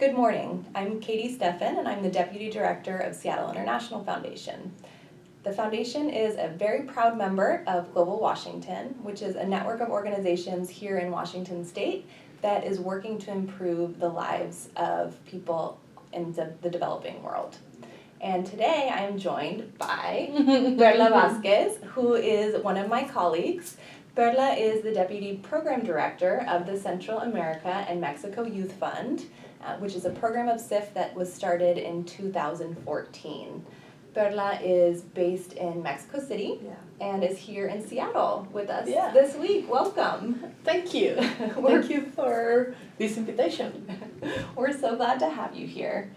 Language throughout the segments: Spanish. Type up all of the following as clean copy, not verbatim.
Good morning. I'm Katie Steffen, and I'm the Deputy Director of Seattle International Foundation. The Foundation is a very proud member of Global Washington, which is a network of organizations here in Washington State that is working to improve the lives of people in the developing world. And today I am joined by Perla Vasquez, who is one of my colleagues. Perla is the Deputy Program Director of the Central America and Mexico Youth Fund, which is a program of SIF that was started in 2014. Perla is based in Mexico City and is here in Seattle with us this week. Welcome. Thank you. Thank you for this invitation. We're so glad to have you here.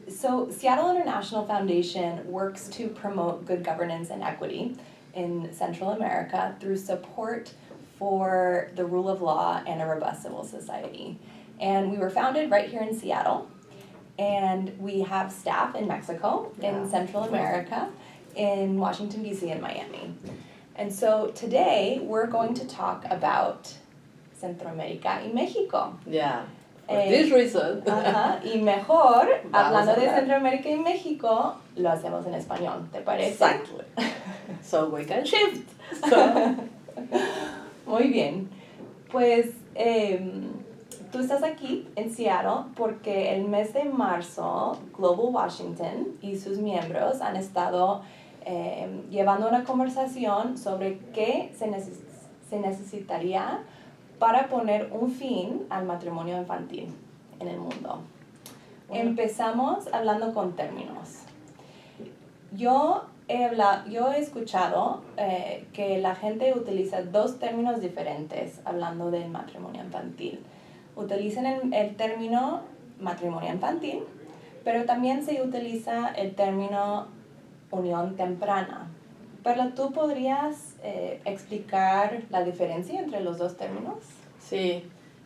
So Seattle International Foundation works to promote good governance and equity in Central America through support for the rule of law and a robust civil society. And we were founded right here in Seattle. And we have staff in Mexico, in Central America, in Washington, D.C., and Miami. And so today, we're going to talk about Centroamérica y México. Yeah, for this reason. Y mejor, hablando de Centroamérica y México, lo hacemos en español, ¿te parece? Exactly. So we can shift. Muy bien. Pues, tú estás aquí en Seattle porque el mes de marzo Global Washington y sus miembros han estado llevando una conversación sobre qué se necesitaría para poner un fin al matrimonio infantil en el mundo. Empezamos hablando con términos. Yo he escuchado que la gente utiliza dos términos diferentes hablando del matrimonio infantil. Utilizan el término matrimonio infantil, pero también se utiliza el término unión temprana. Pero ¿tú podrías explicar la diferencia entre los dos términos? Sí,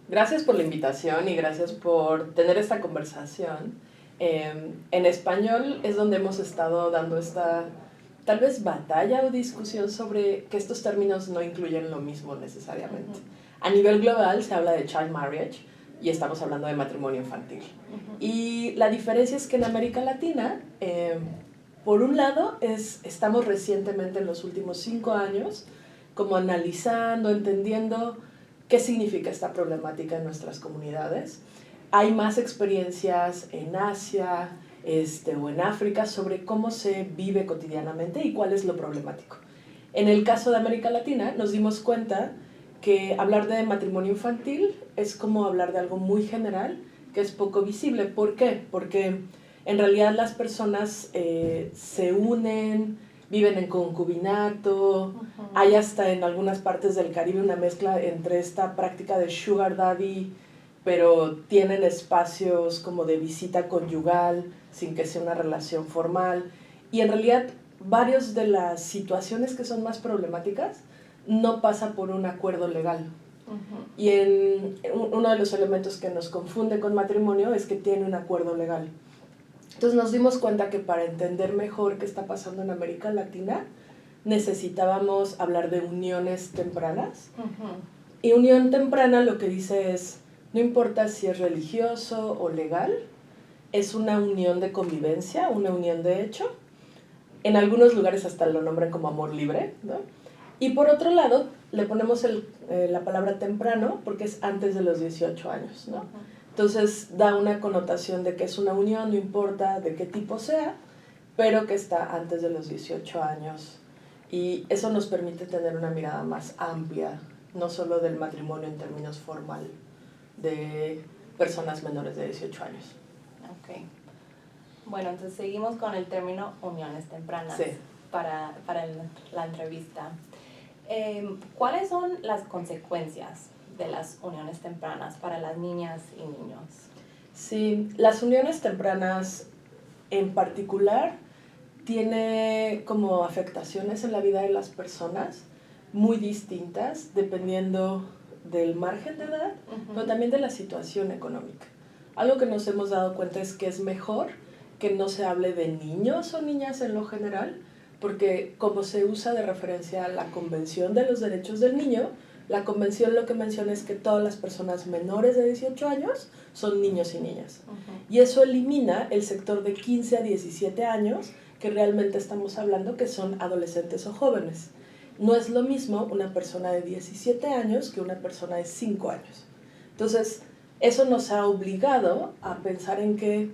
gracias por la invitación y gracias por tener esta conversación. En español es donde hemos estado dando esta tal vez batalla o discusión sobre que estos términos no incluyen lo mismo necesariamente. A nivel global se habla de child marriage y estamos hablando de matrimonio infantil. Y la diferencia es que en América Latina, por un lado, estamos recientemente en los últimos 5 años como analizando, entendiendo qué significa esta problemática en nuestras comunidades. Hay más experiencias en Asia o en África sobre cómo se vive cotidianamente y cuál es lo problemático. En el caso de América Latina nos dimos cuenta que hablar de matrimonio infantil es como hablar de algo muy general que es poco visible. ¿Por qué? Porque en realidad las personas se unen, viven en concubinato, hay hasta en algunas partes del Caribe una mezcla entre esta práctica de sugar daddy, pero tienen espacios como de visita conyugal sin que sea una relación formal. Y en realidad varias de las situaciones que son más problemáticas no pasa por un acuerdo legal. Y uno de los elementos que nos confunde con matrimonio es que tiene un acuerdo legal. Entonces nos dimos cuenta que para entender mejor qué está pasando en América Latina, necesitábamos hablar de uniones tempranas. Y unión temprana lo que dice es, no importa si es religioso o legal, es una unión de convivencia, una unión de hecho. En algunos lugares hasta lo nombran como amor libre, ¿no? Y por otro lado, le ponemos la palabra temprano porque es antes de los 18 años, ¿no? Entonces da una connotación de que es una unión, no importa de qué tipo sea, pero que está antes de los 18 años. Y eso nos permite tener una mirada más amplia, no solo del matrimonio en términos formal, de personas menores de 18 años. Ok. Bueno, entonces seguimos con el término uniones tempranas para la entrevista. ¿Cuáles son las consecuencias de las uniones tempranas para las niñas y niños? Sí, las uniones tempranas en particular tiene como afectaciones en la vida de las personas muy distintas dependiendo del margen de edad, pero también de la situación económica. Algo que nos hemos dado cuenta es que es mejor que no se hable de niños o niñas en lo general, porque como se usa de referencia a la Convención de los Derechos del Niño, la convención lo que menciona es que todas las personas menores de 18 años son niños y niñas. Y eso elimina el sector de 15 a 17 años, que realmente estamos hablando que son adolescentes o jóvenes. No es lo mismo una persona de 17 años que una persona de 5 años. Entonces, eso nos ha obligado a pensar en que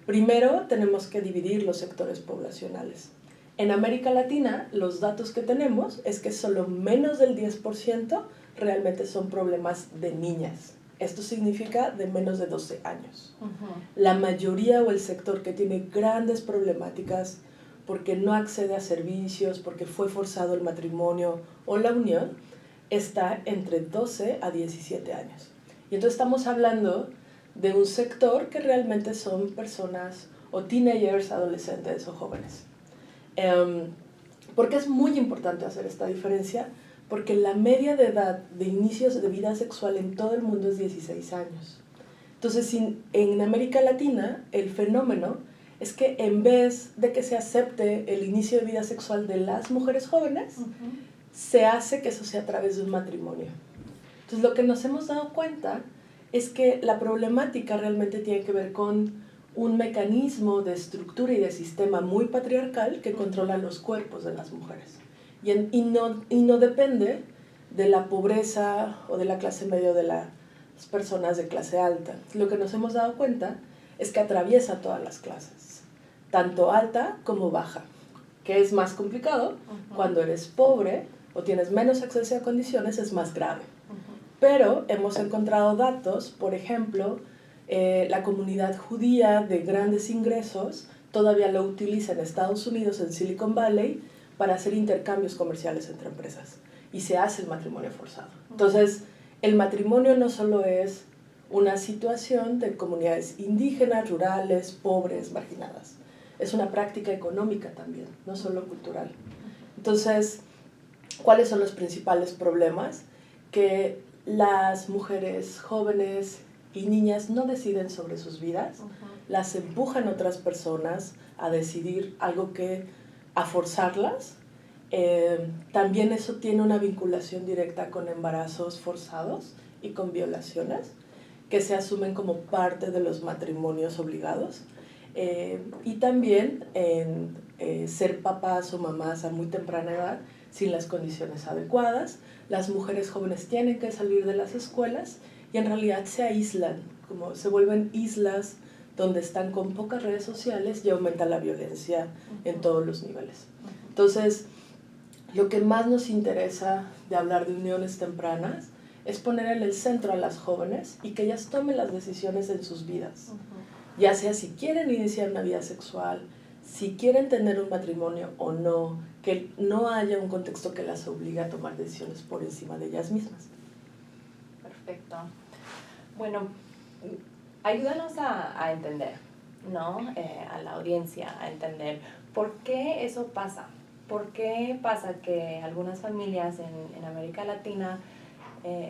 primero tenemos que dividir los sectores poblacionales. En América Latina, los datos que tenemos es que solo menos del 10% realmente son problemas de niñas. Esto significa de menos de 12 años. La mayoría o el sector que tiene grandes problemáticas porque no accede a servicios, porque fue forzado el matrimonio o la unión, está entre 12 a 17 años. Y entonces estamos hablando de un sector que realmente son personas o teenagers, adolescentes o jóvenes. ¿Por qué es muy importante hacer esta diferencia? Porque la media de edad de inicios de vida sexual en todo el mundo es 16 años. Entonces, en América Latina, el fenómeno es que en vez de que se acepte el inicio de vida sexual de las mujeres jóvenes, se hace que eso sea a través de un matrimonio. Entonces, lo que nos hemos dado cuenta es que la problemática realmente tiene que ver con un mecanismo de estructura y de sistema muy patriarcal que controla los cuerpos de las mujeres. Y no depende de la pobreza o de la clase media o de las personas de clase alta. Lo que nos hemos dado cuenta es que atraviesa todas las clases, tanto alta como baja, que es más complicado. Cuando eres pobre o tienes menos acceso a condiciones es más grave. Pero hemos encontrado datos, por ejemplo, la comunidad judía de grandes ingresos todavía lo utiliza en Estados Unidos, en Silicon Valley, para hacer intercambios comerciales entre empresas. Y se hace el matrimonio forzado. Entonces, el matrimonio no solo es una situación de comunidades indígenas, rurales, pobres, marginadas. Es una práctica económica también, no solo cultural. Entonces, ¿cuáles son los principales problemas? Que las mujeres jóvenes y niñas no deciden sobre sus vidas, las empujan otras personas a decidir algo a forzarlas. También eso tiene una vinculación directa con embarazos forzados y con violaciones, que se asumen como parte de los matrimonios obligados. Y también ser papás o mamás a muy temprana edad sin las condiciones adecuadas. Las mujeres jóvenes tienen que salir de las escuelas y en realidad se aíslan, como se vuelven islas donde están con pocas redes sociales y aumenta la violencia en todos los niveles. Entonces, lo que más nos interesa de hablar de uniones tempranas es poner en el centro a las jóvenes y que ellas tomen las decisiones en sus vidas. Ya sea si quieren iniciar una vida sexual, si quieren tener un matrimonio o no, que no haya un contexto que las obligue a tomar decisiones por encima de ellas mismas. Perfecto. Bueno, ayúdanos a entender, ¿no? A la audiencia a entender por qué eso pasa. ¿Por qué pasa que algunas familias en América Latina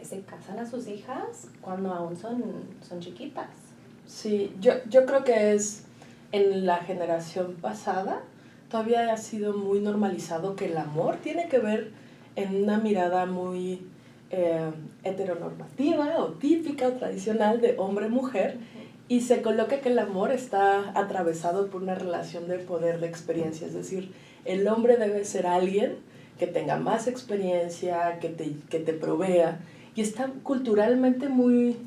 se casan a sus hijas cuando aún son chiquitas? Sí, yo creo que es en la generación pasada todavía ha sido muy normalizado que el amor tiene que ver en una mirada muy heteronormativa o típica o tradicional de hombre-mujer, y se coloca que el amor está atravesado por una relación de poder, de experiencia, es decir, el hombre debe ser alguien que tenga más experiencia, que te provea, y está culturalmente muy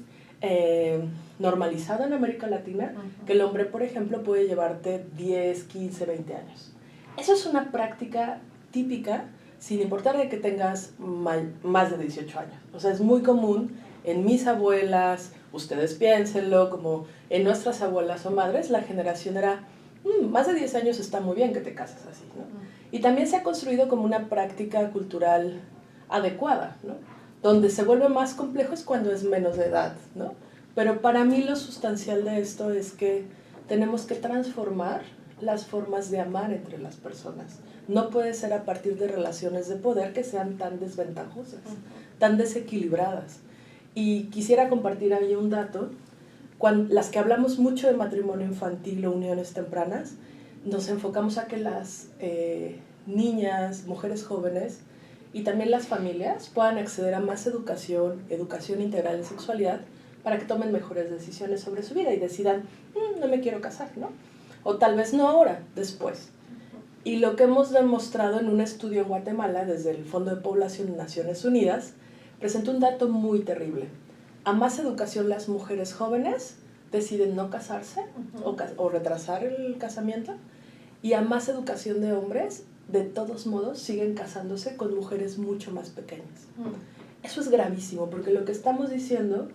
normalizado en América Latina, que el hombre, por ejemplo, puede llevarte 10, 15, 20 años. Eso es una práctica típica, sin importar de que tengas más de 18 años. O sea, es muy común en mis abuelas, ustedes piénsenlo, como en nuestras abuelas o madres, la generación era, más de 10 años está muy bien que te cases así, ¿no? Y también se ha construido como una práctica cultural adecuada, ¿no? Donde se vuelve más complejo es cuando es menos de edad, ¿no? Pero para mí lo sustancial de esto es que tenemos que transformar las formas de amar entre las personas. No puede ser a partir de relaciones de poder que sean tan desventajosas, tan desequilibradas. Y quisiera compartir ahí un dato. Las que hablamos mucho de matrimonio infantil o uniones tempranas, nos enfocamos a que las niñas, mujeres jóvenes, y también las familias puedan acceder a más educación integral en sexualidad, para que tomen mejores decisiones sobre su vida y decidan, no me quiero casar, ¿no? O tal vez no ahora, después. Y lo que hemos demostrado en un estudio en Guatemala, desde el Fondo de Población de Naciones Unidas, presenta un dato muy terrible. A más educación las mujeres jóvenes deciden no casarse o retrasar el casamiento, y a más educación de hombres, de todos modos, siguen casándose con mujeres mucho más pequeñas. Eso es gravísimo, porque lo que estamos diciendo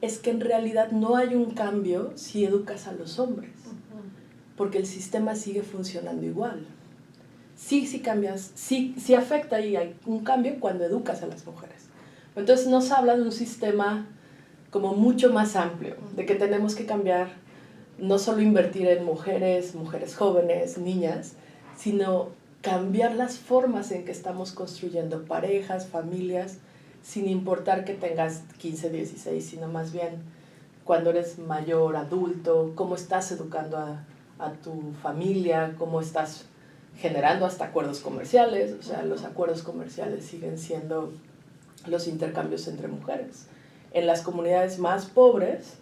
es que en realidad no hay un cambio si educas a los hombres, porque el sistema sigue funcionando igual. Sí cambias, sí afecta y hay un cambio cuando educas a las mujeres. Entonces nos habla de un sistema como mucho más amplio, de que tenemos que cambiar, no solo invertir en mujeres jóvenes, niñas, sino cambiar las formas en que estamos construyendo parejas, familias, sin importar que tengas 15, 16, sino más bien cuando eres mayor, adulto, cómo estás educando a tu familia, cómo estás generando hasta acuerdos comerciales. O sea, los acuerdos comerciales siguen siendo los intercambios entre mujeres. En las comunidades más pobres,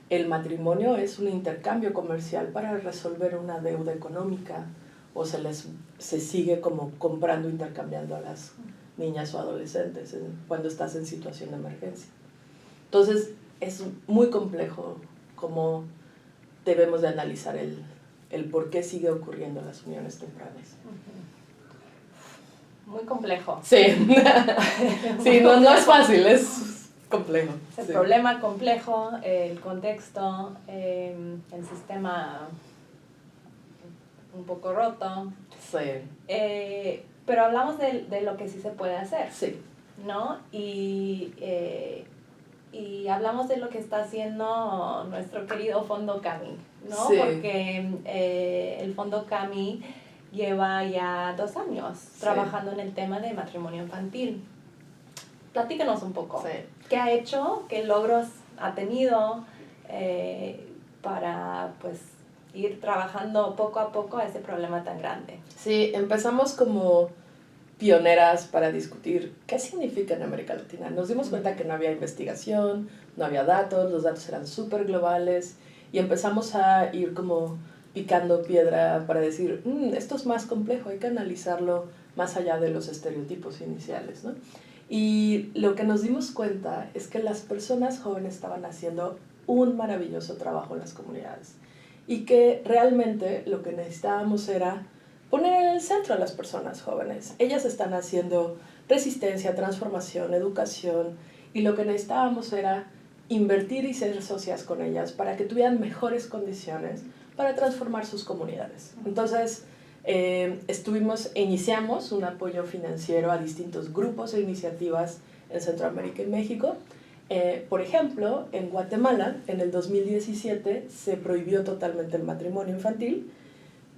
el matrimonio es un intercambio comercial para resolver una deuda económica, o se sigue como comprando, intercambiando a las niñas o adolescentes cuando estás en situación de emergencia. Entonces, es muy complejo cómo debemos de analizar el por qué sigue ocurriendo las uniones tempranas. Muy complejo. Sí, sí, no es fácil, es complejo. El problema complejo, el contexto, el sistema un poco roto. Sí. Pero hablamos de lo que sí se puede hacer. Sí. ¿No? Y hablamos de lo que está haciendo nuestro querido Fondo CAMI, ¿no? Sí. Porque el Fondo CAMI lleva ya 2 años trabajando en el tema de matrimonio infantil. Platícanos un poco. Sí. ¿Qué ha hecho? ¿Qué logros ha tenido para, pues, ir trabajando poco a poco a ese problema tan grande? Sí, empezamos como pioneras para discutir qué significa en América Latina. Nos dimos cuenta que no había investigación, no había datos, los datos eran súper globales, y empezamos a ir como picando piedra para decir, esto es más complejo, hay que analizarlo más allá de los estereotipos iniciales, ¿no? Y lo que nos dimos cuenta es que las personas jóvenes estaban haciendo un maravilloso trabajo en las comunidades, y que realmente lo que necesitábamos era poner en el centro a las personas jóvenes. Ellas están haciendo resistencia, transformación, educación, y lo que necesitábamos era invertir y ser socias con ellas para que tuvieran mejores condiciones para transformar sus comunidades. Entonces, iniciamos un apoyo financiero a distintos grupos e iniciativas en Centroamérica y México. Por ejemplo, en Guatemala, en el 2017, se prohibió totalmente el matrimonio infantil,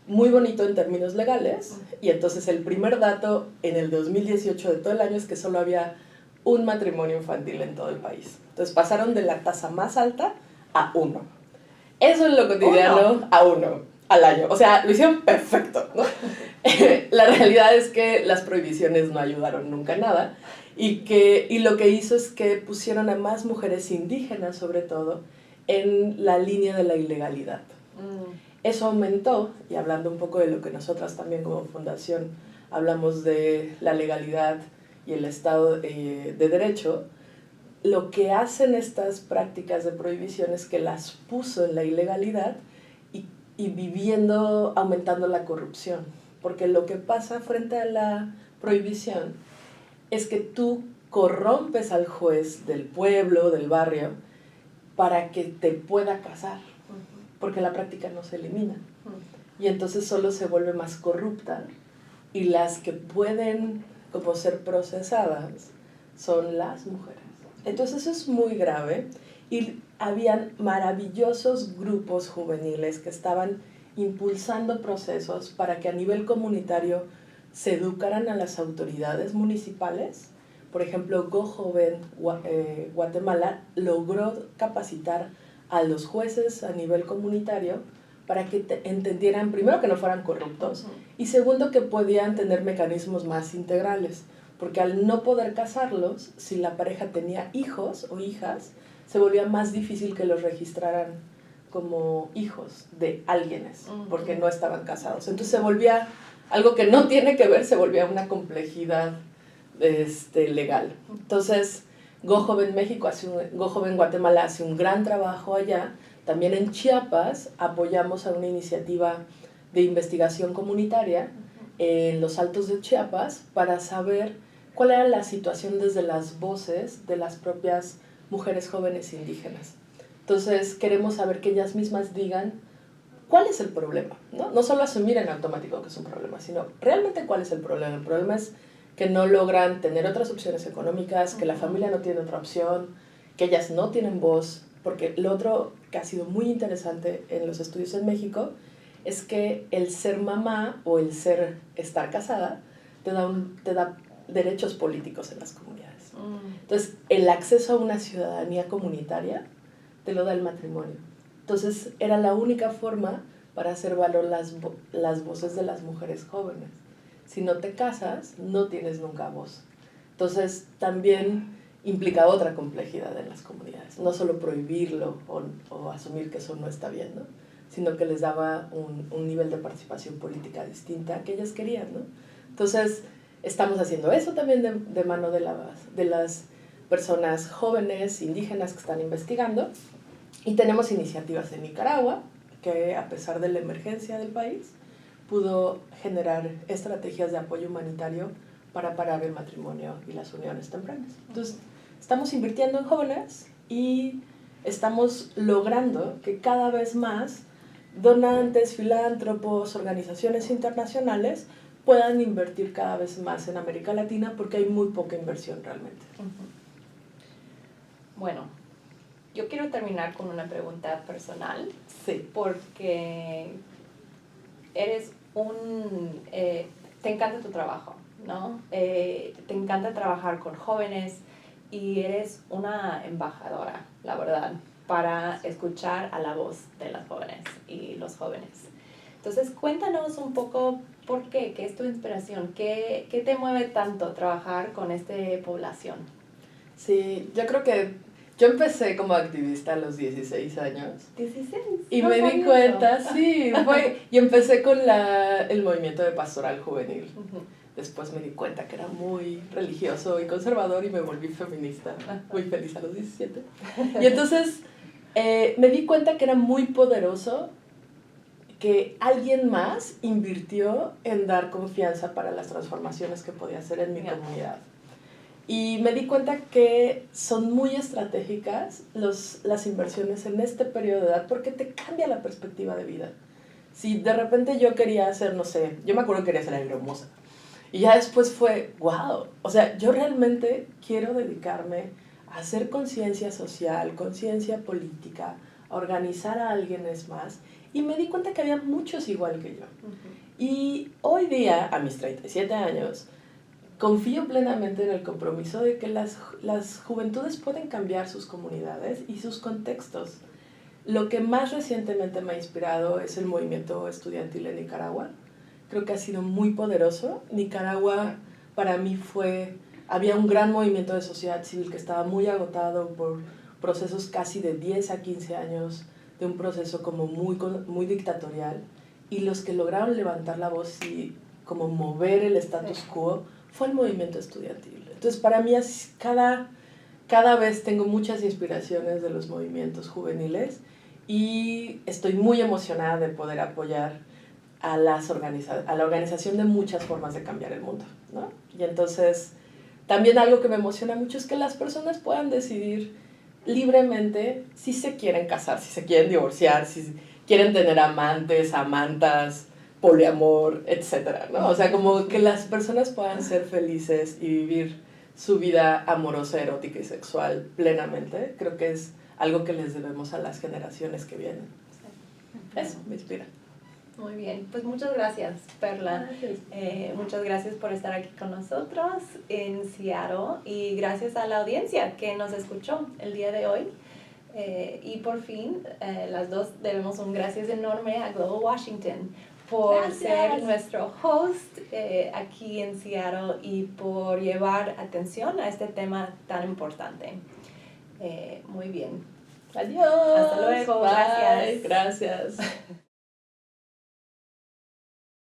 muy bonito en términos legales, y entonces el primer dato en el 2018 de todo el año es que solo había un matrimonio infantil en todo el país. Entonces pasaron de la tasa más alta a 1. Eso en lo cotidiano, a 1 al año. O sea, lo hicieron perfecto, ¿no? La realidad es que las prohibiciones no ayudaron nunca a nada, y lo que hizo es que pusieron a más mujeres indígenas, sobre todo, en la línea de la ilegalidad. Eso aumentó, y hablando un poco de lo que nosotras también como fundación hablamos de la legalidad y el Estado de Derecho, lo que hacen estas prácticas de prohibición es que las puso en la ilegalidad y aumentando la corrupción. Porque lo que pasa frente a la prohibición es que tú corrompes al juez del pueblo, del barrio, para que te pueda casar, porque la práctica no se elimina. Y entonces solo se vuelve más corrupta, y las que pueden como ser procesadas son las mujeres. Entonces eso es muy grave, y habían maravillosos grupos juveniles que estaban impulsando procesos para que a nivel comunitario se educaran a las autoridades municipales. Por ejemplo, Go Joven Guatemala logró capacitar a los jueces a nivel comunitario para que entendieran, primero, que no fueran corruptos, y segundo, que podían tener mecanismos más integrales. porque al no poder casarlos, si la pareja tenía hijos o hijas, se volvía más difícil que los registraran como hijos de alguienes, porque no estaban casados. Entonces se volvía algo que no tiene que ver, se volvía una complejidad legal. Entonces, GoJoven México, GoJoven Guatemala hace un gran trabajo allá. También en Chiapas apoyamos a una iniciativa de investigación comunitaria en los Altos de Chiapas para saber cuál era la situación desde las voces de las propias mujeres jóvenes indígenas. Entonces queremos saber que ellas mismas digan cuál es el problema, ¿no? No solo asumir en automático que es un problema, sino realmente cuál es el problema. El problema es que no logran tener otras opciones económicas, que la familia no tiene otra opción, que ellas no tienen voz, porque lo otro que ha sido muy interesante en los estudios en México es que el ser mamá o el estar casada te da derechos políticos en las comunidades. Entonces, el acceso a una ciudadanía comunitaria te lo da el matrimonio. Entonces, era la única forma para hacer valor las voces de las mujeres jóvenes. Si no te casas, no tienes nunca voz. Entonces, también implica otra complejidad en las comunidades. No solo prohibirlo o asumir que eso no está bien, ¿no? Sino que les daba un nivel de participación política distinta que ellas querían, ¿no? Entonces, estamos haciendo eso también de mano de las personas jóvenes, indígenas que están investigando. Y tenemos iniciativas en Nicaragua, que a pesar de la emergencia del país, pudo generar estrategias de apoyo humanitario para parar el matrimonio y las uniones tempranas. Entonces, estamos invirtiendo en jóvenes y estamos logrando que cada vez más donantes, filántropos, organizaciones internacionales puedan invertir cada vez más en América Latina porque hay muy poca inversión realmente. Bueno, yo quiero terminar con una pregunta personal. Sí. Porque eres te encanta tu trabajo, ¿no? Te encanta trabajar con jóvenes y eres una embajadora, la verdad, para escuchar a la voz de las jóvenes y los jóvenes. Entonces, cuéntanos un poco por qué es tu inspiración, qué te mueve tanto trabajar con esta población. Sí, yo creo que yo empecé como activista a los 16 años. 16. Y me di cuenta, sí, y empecé con el movimiento de pastoral juvenil. Después me di cuenta que era muy religioso y conservador y me volví feminista, muy feliz a los 17. Y entonces me di cuenta que era muy poderoso que alguien más invirtió en dar confianza para las transformaciones que podía hacer en mi comunidad. Y me di cuenta que son muy estratégicas las inversiones en este periodo de edad porque te cambia la perspectiva de vida. Si de repente yo quería hacer, no sé, yo me acuerdo que quería ser agromoza. Y ya después fue, wow, o sea, yo realmente quiero dedicarme a hacer conciencia social, conciencia política, a organizar a alguienes más. Y me di cuenta que había muchos igual que yo. Y hoy día, a mis 37 años, confío plenamente en el compromiso de que las juventudes pueden cambiar sus comunidades y sus contextos. Lo que más recientemente me ha inspirado es el movimiento estudiantil en Nicaragua. Creo que ha sido muy poderoso. Nicaragua para mí había un gran movimiento de sociedad civil que estaba muy agotado por procesos casi de 10 a 15 años de un proceso como muy dictatorial. Y los que lograron levantar la voz y como mover el status quo fue el movimiento estudiantil. Entonces, para mí, cada vez tengo muchas inspiraciones de los movimientos juveniles y estoy muy emocionada de poder apoyar a la organización de muchas formas de cambiar el mundo, ¿no? Y entonces, también algo que me emociona mucho es que las personas puedan decidir libremente si se quieren casar, si se quieren divorciar, si quieren tener amantes, amantas, poliamor, etcétera, ¿no? O sea, como que las personas puedan ser felices y vivir su vida amorosa, erótica y sexual plenamente, creo que es algo que les debemos a las generaciones que vienen. Eso me inspira. Muy bien, pues muchas gracias, Perla. Muchas gracias por estar aquí con nosotros en Seattle y gracias a la audiencia que nos escuchó el día de hoy. Y por fin, las dos debemos un gracias enorme a Global Washington por Gracias. ser nuestro host aquí en Seattle y por llevar atención a este tema tan importante. Muy bien. Adiós. Hasta luego. Bye. Gracias. Gracias.